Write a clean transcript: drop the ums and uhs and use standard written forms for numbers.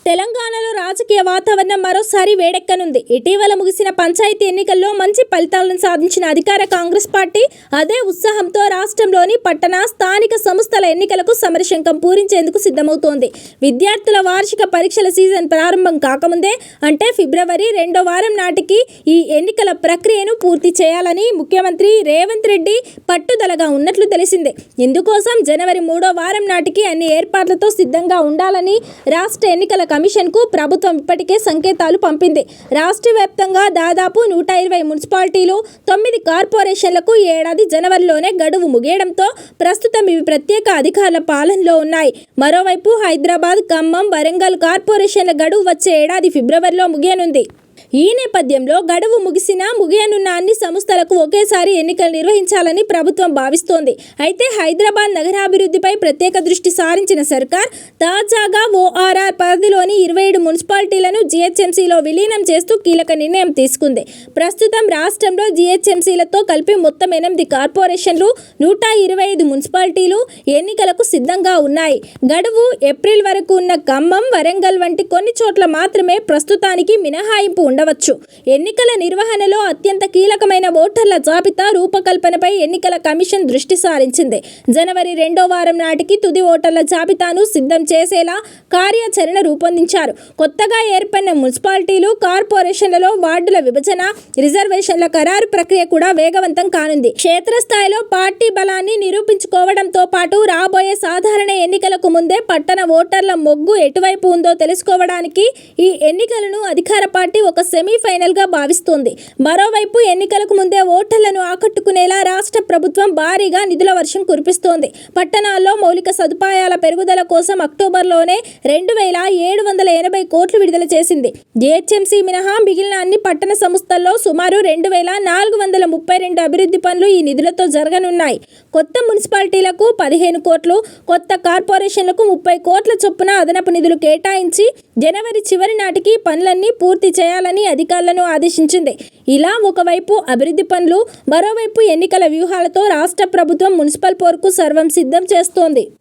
తెలంగాణలో రాజకీయ వాతావరణం మరోసారి వేడెక్కనుంది. ఇటీవల ముగిసిన పంచాయతీ ఎన్నికల్లో మంచి ఫలితాలను సాధించిన అధికార కాంగ్రెస్ పార్టీ అదే ఉత్సాహంతో రాష్ట్రంలోని పట్టణ, స్థానిక సంస్థల ఎన్నికలకు సమరశంఖం పూరించేందుకు సిద్ధమవుతోంది. విద్యార్థుల వార్షిక పరీక్షల సీజన్ ప్రారంభం కాకముందే అంటే ఫిబ్రవరి 2వ వారం నాటికి ఈ ఎన్నికల ప్రక్రియను పూర్తి చేయాలని ముఖ్యమంత్రి రేవంత్ రెడ్డి పట్టుదలగా ఉన్నట్లు తెలిసిందే. ఇందుకోసం జనవరి 3వ వారం నాటికి అన్ని ఏర్పాట్లతో సిద్ధంగా ఉండాలని రాష్ట్ర ఎన్నికల కమిషన్కు ప్రభుత్వం ఇప్పటికే సంకేతాలు పంపింది. రాష్ట్ర వ్యాప్తంగా దాదాపు 120 మున్సిపాలిటీలు, 9 కార్పొరేషన్లకు ఈ ఏడాది జనవరిలోనే గడువు ముగియడంతో ప్రస్తుతం ఇవి ప్రత్యేక అధికారుల పాలనలో ఉన్నాయి. మరోవైపు హైదరాబాద్, ఖమ్మం, వరంగల్ కార్పొరేషన్ల గడువు వచ్చే ఏడాది ఫిబ్రవరిలో ముగియనుంది. ఈ నేపథ్యంలో గడువు ముగియనున్న అన్ని సంస్థలకు ఒకేసారి ఎన్నికలు నిర్వహించాలని ప్రభుత్వం భావిస్తోంది. అయితే హైదరాబాద్ నగరాభివృద్ధిపై ప్రత్యేక దృష్టి సారించిన సర్కార్ తాజాగా ఓఆర్ఆర్ పరిధిలోని 27 మున్సిపాలిటీలను జీహెచ్ఎంసీలో విలీనం చేస్తూ కీలక నిర్ణయం తీసుకుంది. ప్రస్తుతం రాష్ట్రంలో జీహెచ్ఎంసీలతో కలిపి మొత్తం 8 కార్పొరేషన్లు, 125 మున్సిపాలిటీలు ఎన్నికలకు సిద్ధంగా ఉన్నాయి. గడువు ఏప్రిల్ వరకు ఉన్న ఖమ్మం, వరంగల్ వంటి కొన్ని చోట్ల మాత్రమే ప్రస్తుతానికి మినహాయింపు ఉండవచ్చు. ఎన్నికల నిర్వహణలో అత్యంత కీలకమైన ఓటర్ల జాబితా రూపకల్పనపై ఎన్నికల కమిషన్ దృష్టి సారించింది. జనవరి 2వ వారం నాటికి తుది ఓటర్ల జాబితాను సిద్ధం చేసేలా కార్యాచరణ రూపొందించారు. కొత్తగా ఏర్పడిన మున్సిపాలిటీలు, కార్పొరేషన్లలో వార్డుల విభజన, రిజర్వేషన్ల ఖరారు ప్రక్రియ కూడా వేగవంతం కానుంది. క్షేత్రస్థాయిలో పార్టీ బలాన్ని నిరూపించుకోవడంతో పాటు రాబోయే సాధారణ ఎన్నికలకు ముందే పట్టణ ఓటర్ల మొగ్గు ఎటువైపు ఉందో తెలుసుకోవడానికి ఈ ఎన్నికలను అధికార పార్టీ ఒక సెమీఫైనల్ గా భావిస్తోంది. మరోవైపు ఎన్నికలకు ముందే ఓటర్లను ఆకట్టుకునేలా రాష్ట్ర ప్రభుత్వం భారీగా నిధుల వర్షం కురిపిస్తోంది. పట్టణాల్లో మౌలిక సదుపాయాల పెరుగుదల కోసం అక్టోబర్లోనే 2,780 కోట్లు విడుదల చేసింది. జీహెచ్ఎంసీ మినహా మిగిలిన అన్ని పట్టణ సంస్థల్లో సుమారు 2,432 అభివృద్ధి పనులు ఈ నిధులతో జరగనున్నాయి. కొత్త మున్సిపాలిటీలకు 15 కోట్లు, కొత్త కార్పొరేషన్లకు 30 కోట్ల చొప్పున అదనపు నిధులు కేటాయించి జనవరి చివరి నాటికి పనులన్నీ పూర్తి చేయాలని అధికారులను ఆదేశించింది. ఇలా ఒకవైపు అభివృద్ధి పనులు, మరోవైపు ఎన్నికల వ్యూహాలతో రాష్ట్ర ప్రభుత్వం మున్సిపల్ పోరుకు సర్వం సిద్ధం చేస్తోంది.